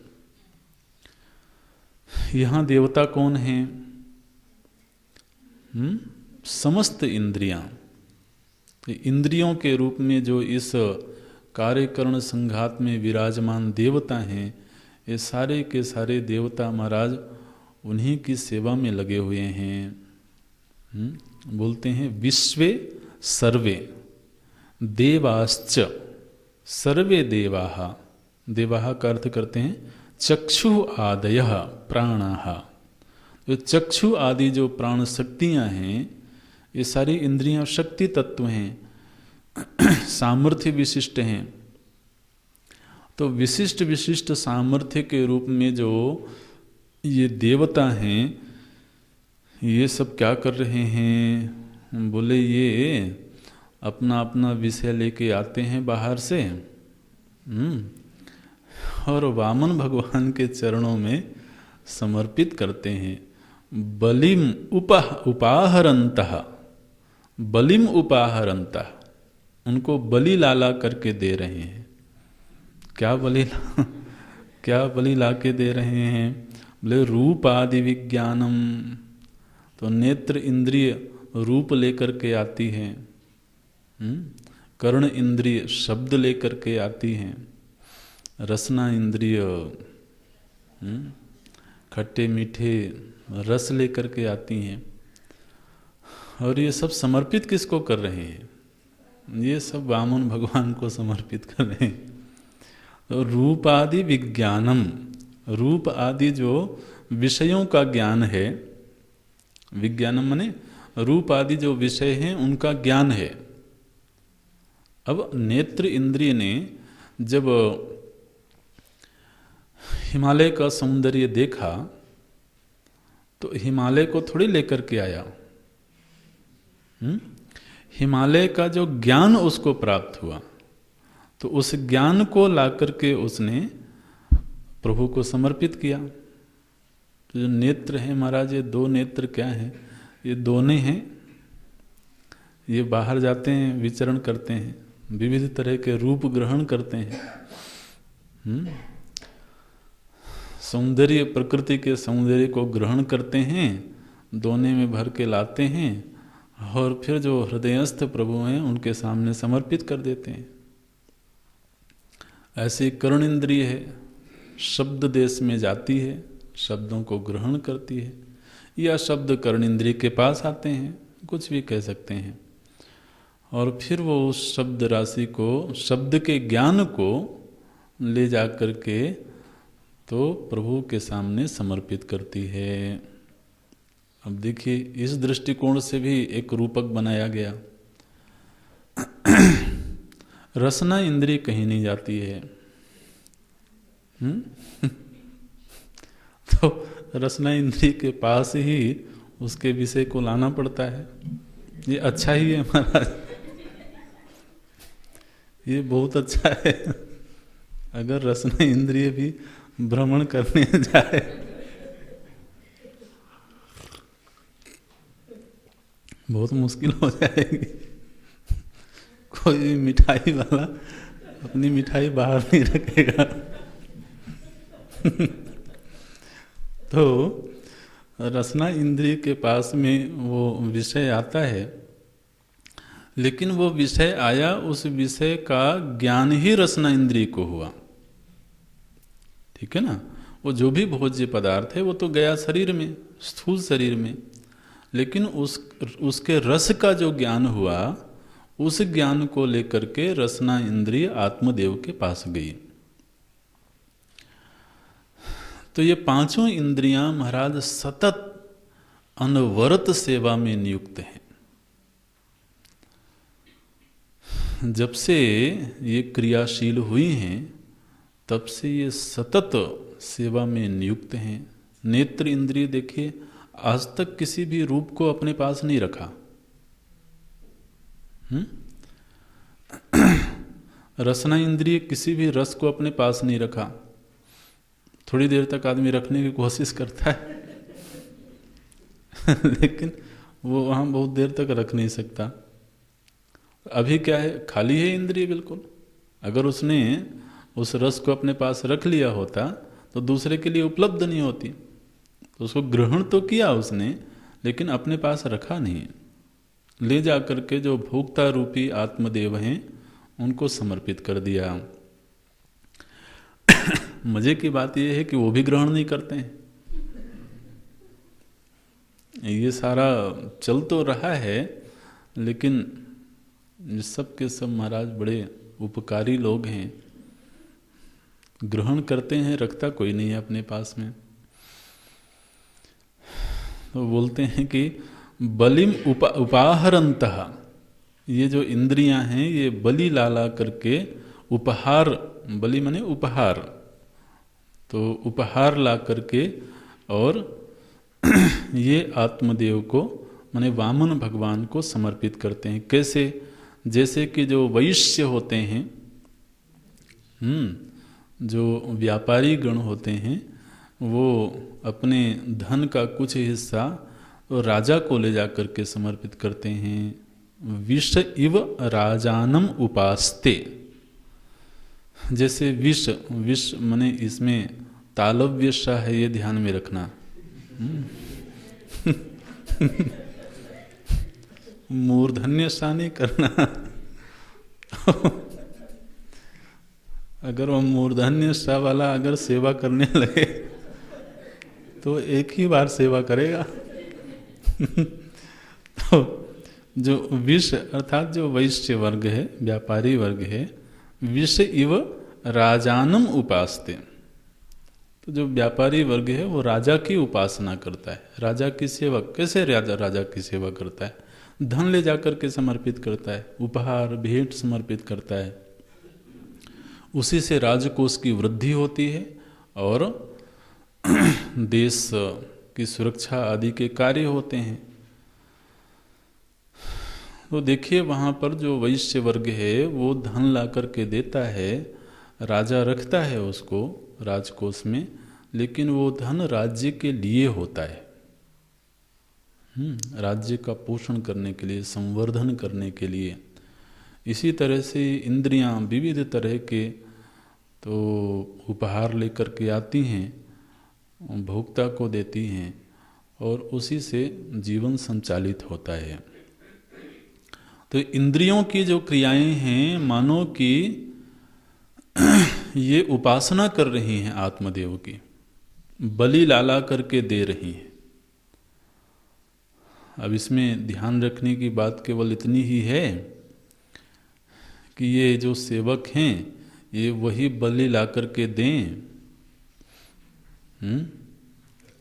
यहाँ देवता कौन हैं? समस्त इंद्रियां। इंद्रियों के रूप में जो इस कार्यकरण संघात में विराजमान देवता हैं, ये सारे के सारे देवता महाराज उन्हीं की सेवा में लगे हुए हैं। बोलते हैं विश्वे सर्वे देवाश्च। सर्वे देवाः, देवाः का अर्थ करते हैं चक्षु आदयः प्राणाः। तो चक्षु आदि जो प्राण शक्तियां हैं, ये सारी इंद्रियां शक्ति तत्व हैं, सामर्थ्य विशिष्ट हैं। तो विशिष्ट विशिष्ट सामर्थ्य के रूप में जो ये देवता हैं, ये सब क्या कर रहे हैं? बोले ये अपना अपना विषय लेके आते हैं बाहर से, और वामन भगवान के चरणों में समर्पित करते हैं। बलिम उपाहरंतः, बलिम उपाहरंतः, उनको बलि लाला करके दे रहे हैं। क्या बलि ला के दे रहे हैं? बोले रूप आदि विज्ञानम, तो नेत्र इंद्रिय रूप लेकर के आती है, कर्ण इंद्रिय शब्द लेकर के आती हैं, रसना इंद्रिय खट्टे मीठे रस लेकर के आती हैं। और ये सब समर्पित किसको कर रहे हैं? ये सब वामन भगवान को समर्पित कर रहे हैं। तो रूप आदि विज्ञानम, रूप आदि जो विषयों का ज्ञान है, विज्ञानम माने रूप आदि जो विषय हैं उनका ज्ञान है। अब नेत्र इंद्रिय ने जब हिमालय का सौंदर्य देखा तो हिमालय को थोड़ी लेकर के आया, हिमालय का जो ज्ञान उसको प्राप्त हुआ, तो उस ज्ञान को लाकर के उसने प्रभु को समर्पित किया। तो जो नेत्र है महाराज, ये दो नेत्र क्या हैं? ये दोने हैं, ये बाहर जाते हैं, विचरण करते हैं, विविध तरह के रूप ग्रहण करते हैं, सौंदर्य, प्रकृति के सौंदर्य को ग्रहण करते हैं, दोने में भर के लाते हैं, और फिर जो हृदयस्थ प्रभु हैं उनके सामने समर्पित कर देते हैं। ऐसे कर्ण इंद्रिय है, शब्द देश में जाती है, शब्दों को ग्रहण करती है, या शब्द कर्ण इंद्रिय के पास आते हैं, कुछ भी कह सकते हैं, और फिर वो उस शब्द राशि को, शब्द के ज्ञान को ले जा कर के तो प्रभु के सामने समर्पित करती है। अब देखिए, इस दृष्टिकोण से भी एक रूपक बनाया गया। रसना इंद्रिय कहीं नहीं जाती है, तो रसना इंद्रिय के पास ही उसके विषय को लाना पड़ता है। ये अच्छा ही है महाराज, ये बहुत अच्छा है। अगर रसना इंद्रिय भी भ्रमण करने जाए बहुत मुश्किल हो जाएगी। कोई भी मिठाई वाला अपनी मिठाई बाहर नहीं रखेगा। तो रसना इंद्रिय के पास में वो विषय आता है, लेकिन वो विषय आया, उस विषय का ज्ञान ही रसना इंद्रिय को हुआ। ठीक है ना? वो जो भी भोज्य पदार्थ है वो तो गया शरीर में, स्थूल शरीर में, लेकिन उसके रस का जो ज्ञान हुआ, उस ज्ञान को लेकर के रसना इंद्रिय आत्मदेव के पास गई। तो ये पांचों इंद्रियां महाराज सतत अनवरत सेवा में नियुक्त हैं। जब से ये क्रियाशील हुई हैं तब से ये सतत सेवा में नियुक्त हैं। नेत्र इंद्रिय देखिए, आज तक किसी भी रूप को अपने पास नहीं रखा। रसना इंद्रिय किसी भी रस को अपने पास नहीं रखा। थोड़ी देर तक आदमी रखने की कोशिश करता है लेकिन वो वहां बहुत देर तक रख नहीं सकता। अभी क्या है, खाली है इंद्रिय बिल्कुल। अगर उसने उस रस को अपने पास रख लिया होता तो दूसरे के लिए उपलब्ध नहीं होती। तो उसको ग्रहण तो किया उसने, लेकिन अपने पास रखा नहीं। ले जा करके जो भोक्ता रूपी आत्मदेव हैं उनको समर्पित कर दिया। मजे की बात यह है कि वो भी ग्रहण नहीं करते हैं। ये सारा चल तो रहा है, लेकिन सब के सब महाराज बड़े उपकारी लोग हैं। ग्रहण करते हैं, रखता कोई नहीं है अपने पास में। तो बोलते हैं कि बलिम उपाहरंतः, ये जो इंद्रियां हैं ये बलि ला ला करके उपहार, बलि माने उपहार, तो उपहार ला करके और ये आत्मदेव को माने वामन भगवान को समर्पित करते हैं। कैसे? जैसे कि जो वैश्य होते हैं, जो व्यापारी गण होते हैं, वो अपने धन का कुछ हिस्सा तो राजा को ले जा करके समर्पित करते हैं। विष इव राजानम उपास्ते, जैसे विष, विष माने इसमें तालव्य सा है, ये ध्यान में रखना। मूर्धन्य सा नहीं करना। अगर वो मूर्धन्य सा वाला अगर सेवा करने लगे तो एक ही बार सेवा करेगा। तो जो विष अर्थात जो वैश्य वर्ग है, व्यापारी वर्ग है, विष इव राजानम उपास्ते, तो जो व्यापारी वर्ग है वो राजा की उपासना करता है, राजा की सेवा। कैसे राजा की सेवा करता है? धन ले जाकर के समर्पित करता है, उपहार भेंट समर्पित करता है, उसी से राजकोष की वृद्धि होती है और देश की सुरक्षा आदि के कार्य होते हैं। तो देखिए वहाँ पर जो वैश्य वर्ग है वो धन ला करके देता है, राजा रखता है उसको राजकोष में, लेकिन वो धन राज्य के लिए होता है, राज्य का पोषण करने के लिए, संवर्धन करने के लिए। इसी तरह से इंद्रियां विविध तरह के तो उपहार लेकर के आती हैं, भोक्ता को देती हैं और उसी से जीवन संचालित होता है। तो इंद्रियों की जो क्रियाएं हैं मानो कि ये उपासना कर रही हैं आत्मदेव की, बलि लाला करके दे रही हैं। अब इसमें ध्यान रखने की बात केवल इतनी ही है कि ये जो सेवक हैं ये वही बलि ला करके दें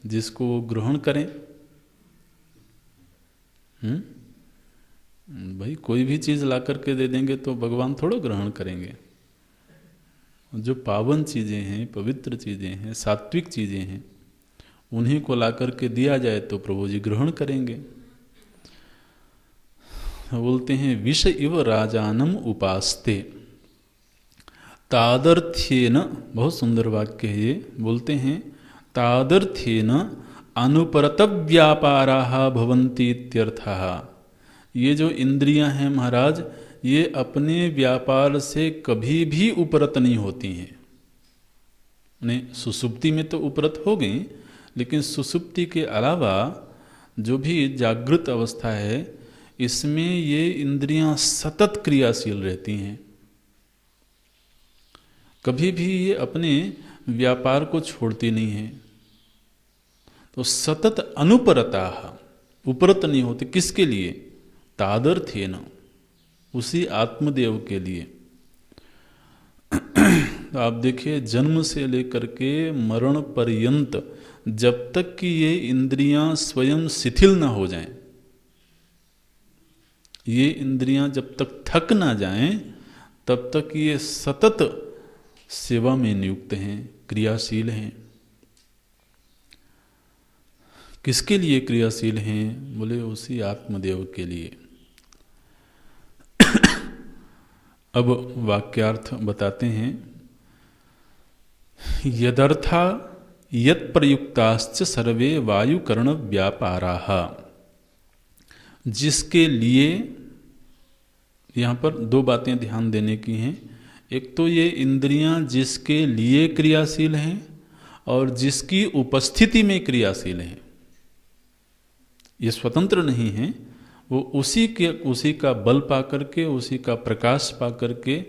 जिसको वो ग्रहण करें। भाई कोई भी चीज़ ला करके दे देंगे तो भगवान थोड़ा ग्रहण करेंगे। जो पावन चीज़ें हैं, पवित्र चीज़ें हैं, सात्विक चीज़ें हैं, उन्हीं को ला करके दिया जाए तो प्रभु जी ग्रहण करेंगे। बोलते हैं विष इव राजानम उपास्ते तादर्थ्येन, बहुत सुंदर वाक्य है ये। बोलते हैं तादर्थ्येन अनुपरतव्यापाराः भवन्ति इत्यर्थः। ये जो इंद्रियां हैं महाराज, ये अपने व्यापार से कभी भी उपरत नहीं होती हैं। सुसुप्ति में तो उपरत हो गई, लेकिन सुसुप्ति के अलावा जो भी जागृत अवस्था है इसमें ये इंद्रियां सतत क्रियाशील रहती हैं। कभी भी ये अपने व्यापार को छोड़ती नहीं है। तो सतत अनुपरता, उपरत नहीं होती। किसके लिए? तादर्थेन, उसी आत्मदेव के लिए। तो आप देखिए जन्म से लेकर के मरण पर्यंत जब तक कि ये इंद्रियां स्वयं शिथिल न हो जाएं, ये इंद्रियां जब तक थक ना जाएं, तब तक ये सतत सेवा में नियुक्त हैं, क्रियाशील हैं। किसके लिए क्रियाशील हैं? बोले उसी आत्मदेव के लिए। अब वाक्यार्थ बताते हैं। यदर्था यत् प्रयुक्ताश्च सर्वे वायुकरण व्यापाराः, जिसके लिए, यहाँ पर दो बातें ध्यान देने की हैं। एक तो ये इंद्रियां जिसके लिए क्रियाशील हैं और जिसकी उपस्थिति में क्रियाशील हैं, ये स्वतंत्र नहीं है। वो उसी का बल पा करके, उसी का प्रकाश पा करके,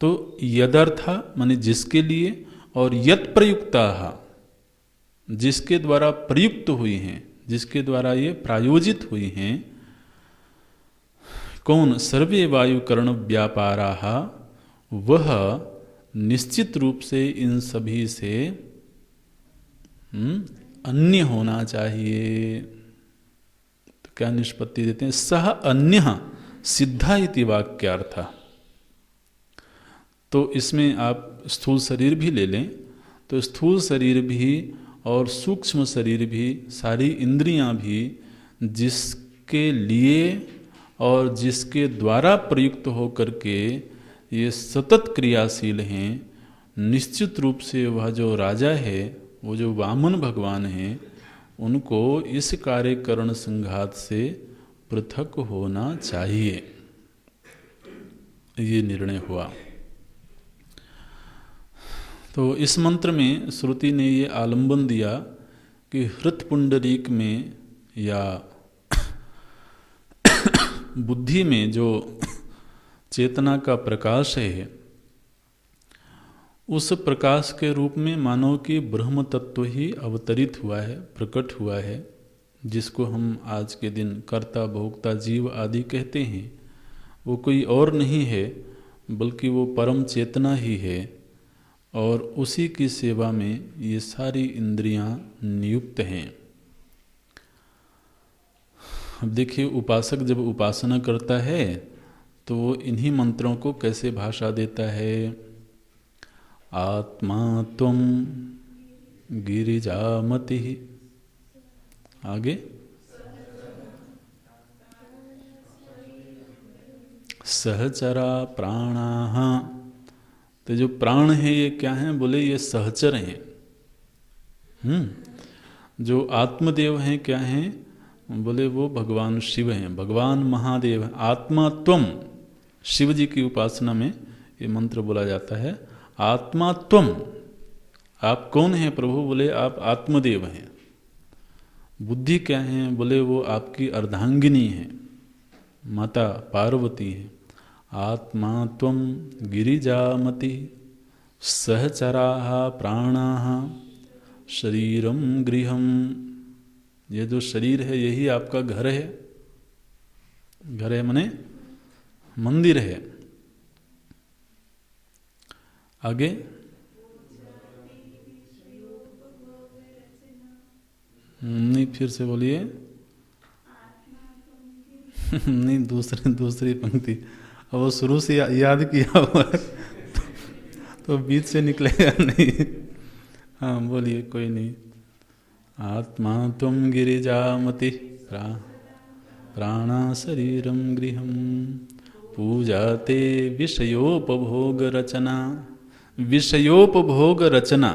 तो यदर्था माने जिसके लिए, और यत् प्रयुक्ता, जिसके द्वारा प्रयुक्त हुई हैं, जिसके द्वारा ये प्रायोजित हुई हैं। कौन? सर्वे वायुकरण व्यापाराः, वह निश्चित रूप से इन सभी से अन्य होना चाहिए। क्या निष्पत्ति देते हैं? सह अन्य सिद्धा इति वाक्यार्थ। तो इसमें आप स्थूल शरीर भी ले लें तो स्थूल शरीर भी और सूक्ष्म शरीर भी, सारी इंद्रियां भी जिसके लिए और जिसके द्वारा प्रयुक्त होकर के ये सतत क्रियाशील हैं, निश्चित रूप से वह जो राजा है, वो जो वामन भगवान हैं, उनको इस कार्यकरण संघात से पृथक होना चाहिए, ये निर्णय हुआ। तो इस मंत्र में श्रुति ने ये आलंबन दिया कि हृत पुंडरीक में या बुद्धि में जो चेतना का प्रकाश है, उस प्रकाश के रूप में मानो कि ब्रह्म तत्व ही अवतरित हुआ है, प्रकट हुआ है, जिसको हम आज के दिन कर्ता भोक्ता जीव आदि कहते हैं। वो कोई और नहीं है बल्कि वो परम चेतना ही है, और उसी की सेवा में ये सारी इंद्रियां नियुक्त हैं। अब देखिए, उपासक जब उपासना करता है तो वो इन्हीं मंत्रों को कैसे भाषा देता है। आत्मा त्वं गिरिजामति, आगे सहचरा प्राणाः। तो जो प्राण है ये क्या है? बोले ये सहचर हैं। जो आत्मदेव हैं क्या हैं? बोले वो भगवान शिव हैं, भगवान महादेव हैं। आत्मा त्वम, शिव जी की उपासना में ये मंत्र बोला जाता है। आत्मा त्वम, आप कौन हैं प्रभु? बोले आप आत्मदेव हैं। बुद्धि क्या है? बोले वो आपकी अर्धांगिनी है, माता पार्वती है। आत्मा त्वं गिरिजामति सहचराः प्राणाः शरीरम गृहम। ये जो शरीर है यही आपका घर है। घर है माने मंदिर है। आगे नहीं, फिर से बोलिए। नहीं, दूसरी पंक्ति। अब वो शुरू से याद किया हुआ है तो बीच से निकलेगा नहीं। हाँ बोलिए, कोई नहीं। आत्मा त्वं गिरिजामति प्राणा शरीरम गृहम पूजाते विषयोपभोग रचना। विषयोपभोग रचना,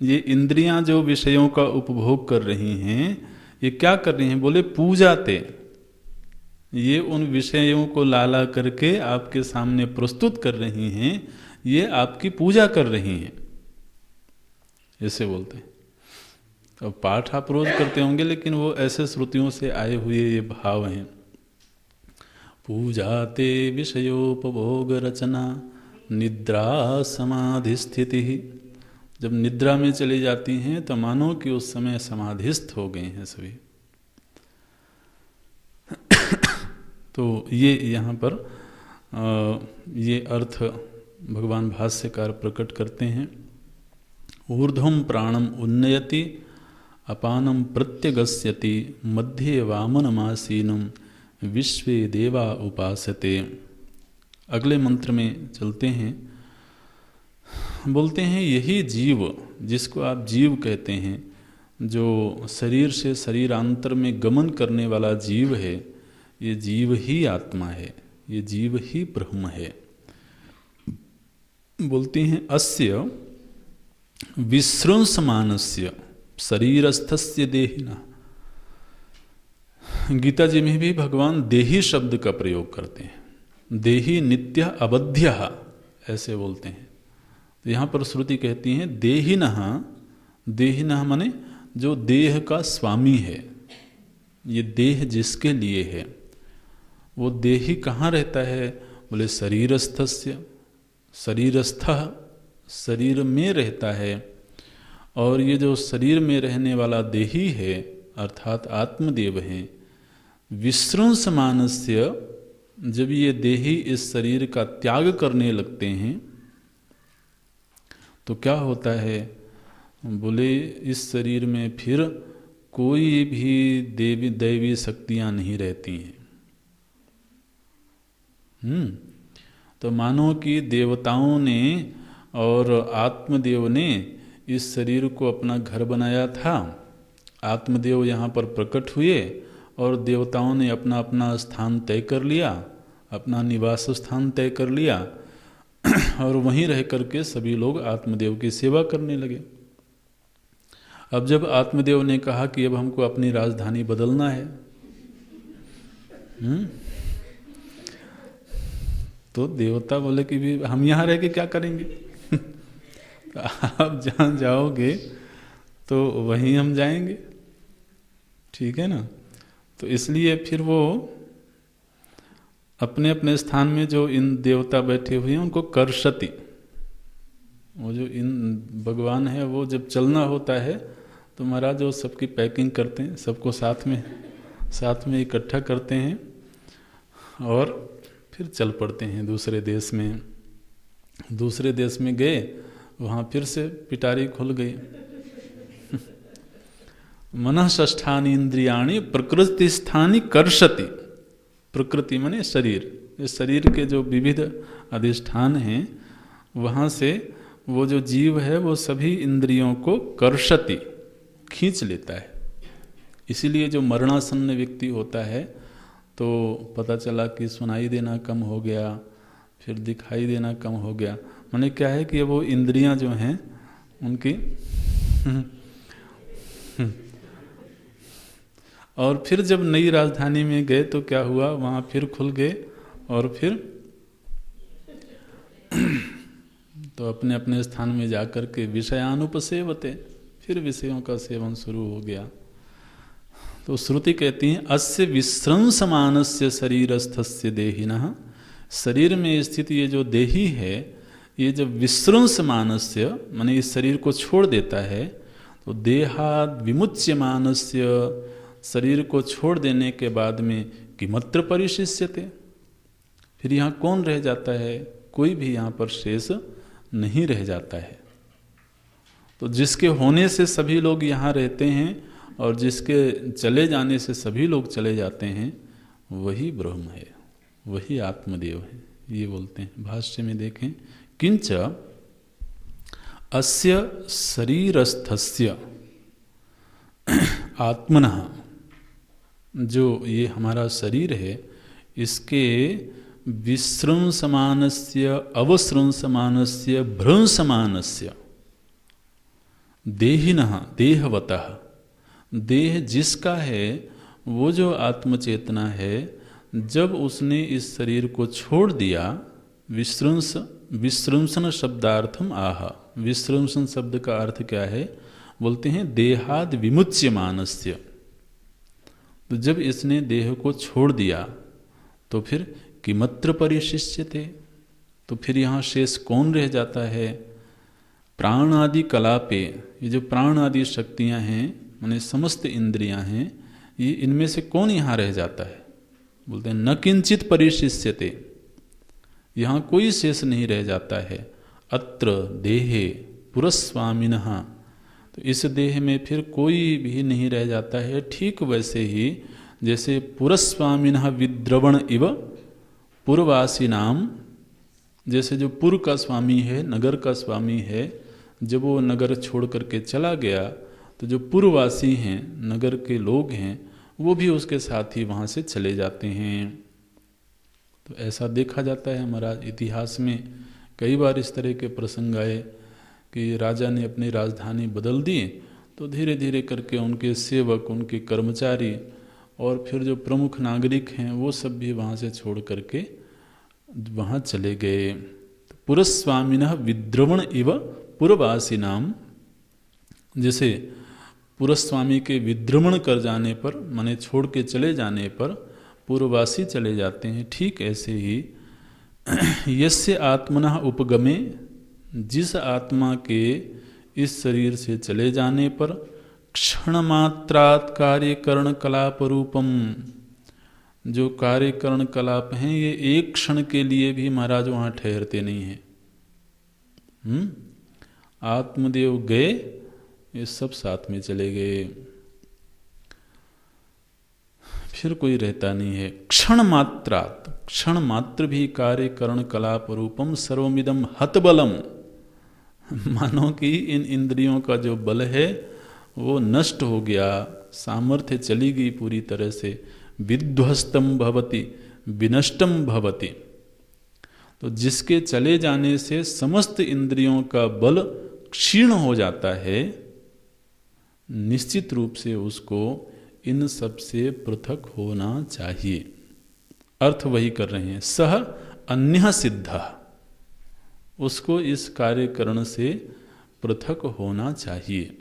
ये इंद्रियां जो विषयों का उपभोग कर रही हैं, ये क्या कर रही हैं? बोले पूजाते, ये उन विषयों को लाला करके आपके सामने प्रस्तुत कर रही हैं, ये आपकी पूजा कर रही हैं, ऐसे बोलते हैं। अब पाठ आप रोज करते होंगे, लेकिन वो ऐसे श्रुतियों से आए हुए ये भाव हैं। पूजाते विषयोपभोग रचना निद्रा समाधि स्थिति। जब निद्रा में चली जाती हैं तो मानो कि उस समय समाधिस्थ हो गए हैं सभी। तो ये यहाँ पर ये अर्थ भगवान भाष्यकार प्रकट करते हैं। ऊर्ध्वं प्राणम उन्नयति अपानम प्रत्यगस्यति मध्ये वामनमासीनम विश्वे देवा उपासते। अगले मंत्र में चलते हैं। बोलते हैं यही जीव, जिसको आप जीव कहते हैं, जो शरीर से शरीरांतर में गमन करने वाला जीव है, ये जीव ही आत्मा है, ये जीव ही ब्रह्म है। बोलते हैं अस्य विसृंसमानस्य शरीरस्थस्य देहिना। गीता जी में भी भगवान देही शब्द का प्रयोग करते हैं। देही नित्य अबध्यः ऐसे बोलते हैं। तो यहाँ पर श्रुति कहती है देहिनः। देहिनः माने जो देह का स्वामी है, ये देह जिसके लिए है, वो देही कहाँ रहता है? बोले शरीरस्थस्य, शरीरस्थः शरीर में रहता है। और ये जो शरीर में रहने वाला देही है अर्थात आत्मदेव हैं, विसृंसमानस्य, जब ये देही इस शरीर का त्याग करने लगते हैं तो क्या होता है? बोले इस शरीर में फिर कोई भी देवी दैवी शक्तियां नहीं रहती हैं। तो मानो कि देवताओं ने और आत्मदेव ने इस शरीर को अपना घर बनाया था। आत्मदेव यहाँ पर प्रकट हुए और देवताओं ने अपना अपना स्थान तय कर लिया, अपना निवास स्थान तय कर लिया और वहीं रह करके सभी लोग आत्मदेव की सेवा करने लगे। अब जब आत्मदेव ने कहा कि अब हमको अपनी राजधानी बदलना है, तो देवता बोले कि भी हम यहाँ रह के क्या करेंगे? तो आप जहाँ जाओगे तो वहीं हम जाएंगे, ठीक है ना। तो इसलिए फिर वो अपने अपने स्थान में जो इन देवता बैठे हुए हैं उनको कर्षति, वो जो इन भगवान है वो जब चलना होता है तो महाराज वो सबकी पैकिंग करते हैं, सबको साथ में इकट्ठा करते हैं और फिर चल पड़ते हैं दूसरे देश में। दूसरे देश में गए, वहाँ फिर से पिटारी खुल गई। मनः षष्ठानि इंद्रियाणि प्रकृति स्थानि कर्षति। प्रकृति माने शरीर, इस शरीर के जो विविध अधिष्ठान हैं वहाँ से वो जो जीव है वो सभी इंद्रियों को कर्षति, खींच लेता है। इसीलिए जो मरणासन्न व्यक्ति होता है तो पता चला कि सुनाई देना कम हो गया, फिर दिखाई देना कम हो गया। माने क्या है कि वो इंद्रियां जो हैं उनकी और फिर जब नई राजधानी में गए तो क्या हुआ, वहाँ फिर खुल गए और फिर तो अपने अपने स्थान में जाकर के विषयानुपसेवते, फिर विषयों का सेवन शुरू हो गया। तो श्रुति कहती है अस्य विस्रंसमानस्य शरीरस्थस्य देहिनः, शरीर में स्थित ये जो देही है ये जब विस्रंसमानस्य माने इस शरीर को छोड़ देता है तो देहाद विमुच्यमानस्य, शरीर को छोड़ देने के बाद में किमत्र परिशिष्यते, फिर यहाँ कौन रह जाता है? कोई भी यहाँ पर शेष नहीं रह जाता है। तो जिसके होने से सभी लोग यहाँ रहते हैं और जिसके चले जाने से सभी लोग चले जाते हैं, वही ब्रह्म है, वही आत्मदेव है, ये बोलते हैं। भाष्य में देखें, किंच अस्य शरीरस्थस्य आत्मनः, जो ये हमारा शरीर है इसके विस्रंसमानस्य अवस्रंसमानस्य भ्रंसमानस्य देहिनः देहवतः, देह जिसका है वो जो आत्मचेतना है, जब उसने इस शरीर को छोड़ दिया, विस्रंसन शब्दार्थम आह, विस्रंसन शब्द का अर्थ क्या है? बोलते हैं देहाद विमुच्यमानस्य। तो जब इसने देह को छोड़ दिया तो फिर किमत्र परिशिष्यते, तो फिर यहाँ शेष कौन रह जाता है? प्राण आदि कलापे, ये जो प्राण आदि शक्तियाँ हैं माने समस्त इंद्रियां हैं, ये इनमें से कौन यहाँ रह जाता है? बोलते हैं न किंचित परिशिष्यते, यहाँ कोई शेष नहीं रह जाता है। अत्र देहे पुरस्वामिनः, तो इस देह में फिर कोई भी नहीं रह जाता है। ठीक वैसे ही जैसे पुरस्वामिनः विद्रवण इव पुरवासी नाम, जैसे जो पुर का स्वामी है, नगर का स्वामी है, जब वो नगर छोड़ करके चला गया तो जो पूर्ववासी हैं, नगर के लोग हैं, वो भी उसके साथ ही वहाँ से चले जाते हैं। तो ऐसा देखा जाता है महाराज, इतिहास में कई बार इस तरह के प्रसंग आए कि राजा ने अपनी राजधानी बदल दी तो धीरे धीरे करके उनके सेवक, उनके कर्मचारी और फिर जो प्रमुख नागरिक हैं वो सब भी वहाँ से छोड़ करके वहाँ चले गए। तो पुरस्वामिनः विद्रवण इव पुरवासी नाम, जैसे पुरस्वामी के विद्रमण कर जाने पर माने छोड़ के चले जाने पर पूर्ववासी चले जाते हैं, ठीक ऐसे ही यस्य आत्मनः उपगमे, जिस आत्मा के इस शरीर से चले जाने पर क्षण मात्रात् कार्यकरण कलाप रूपम, जो कार्यकरण कलाप हैं ये एक क्षण के लिए भी महाराज वहाँ ठहरते नहीं हैं। आत्मदेव गए, ये सब साथ में चले गए। फिर कोई रहता नहीं है। क्षण मात्रात, क्षण मात्र भी कार्य करण कलाप रूपम सर्वमिदम हतबलम। मानो कि इन इंद्रियों का जो बल है वो नष्ट हो गया, सामर्थ्य चली गई पूरी तरह से। विध्वस्तम भवति विनष्टम भवति। तो जिसके चले जाने से समस्त इंद्रियों का बल क्षीण हो जाता है, निश्चित रूप से उसको इन सब से पृथक होना चाहिए। अर्थ वही कर रहे हैं, सह अन्य सिद्ध, उसको इस कार्यकरण से पृथक होना चाहिए।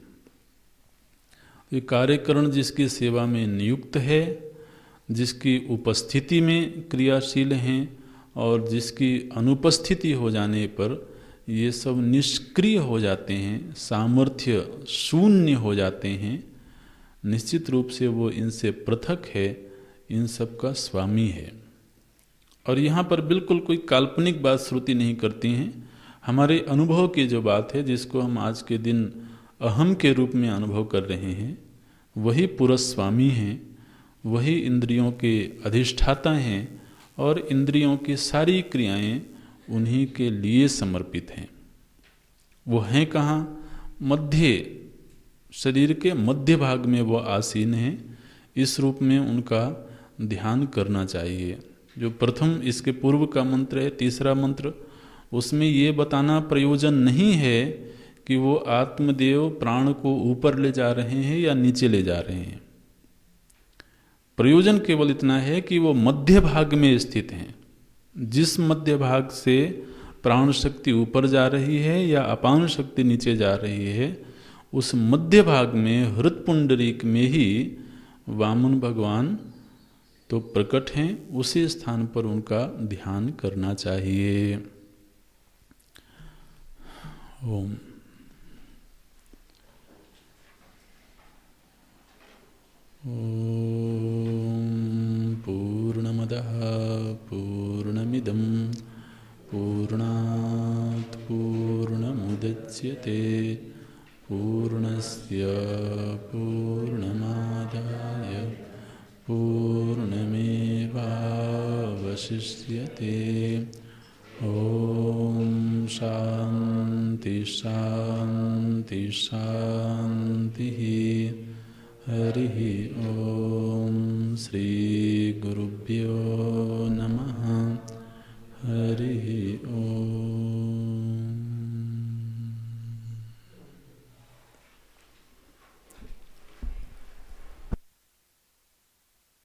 ये कार्यकरण जिसकी सेवा में नियुक्त है, जिसकी उपस्थिति में क्रियाशील हैं और जिसकी अनुपस्थिति हो जाने पर ये सब निष्क्रिय हो जाते हैं, सामर्थ्य शून्य हो जाते हैं, निश्चित रूप से वो इनसे पृथक है, इन सब का स्वामी है। और यहाँ पर बिल्कुल कोई काल्पनिक बात श्रुति नहीं करती हैं, हमारे अनुभव की जो बात है, जिसको हम आज के दिन अहम के रूप में अनुभव कर रहे हैं, वही पुरस्वामी हैं, वही इंद्रियों के अधिष्ठाता हैं और इंद्रियों की सारी क्रियाएं उन्हीं के लिए समर्पित हैं। वो हैं कहाँ? मध्य, शरीर के मध्य भाग में वो आसीन हैं। इस रूप में उनका ध्यान करना चाहिए। जो प्रथम इसके पूर्व का मंत्र है, तीसरा मंत्र, उसमें ये बताना प्रयोजन नहीं है कि वो आत्मदेव प्राण को ऊपर ले जा रहे हैं या नीचे ले जा रहे हैं। प्रयोजन केवल इतना है कि वो मध्य भाग में स्थित हैं। जिस मध्य भाग से प्राण शक्ति ऊपर जा रही है या अपान शक्ति नीचे जा रही है, उस मध्य भाग में हृत्पुंडरीक में ही वामन भगवान तो प्रकट हैं। उसी स्थान पर उनका ध्यान करना चाहिए। ओम। पूर्णमदः पूर्णमिदं पूर्णात् पूर्णमुदच्यते पूर्णस्य पूर्णमादाय पूर्णमेवावशिष्यते। ॐ शान्ति शान्ति शान्तिः। हरिः ॐ श्री गुरुभ्यो नमः। हरिः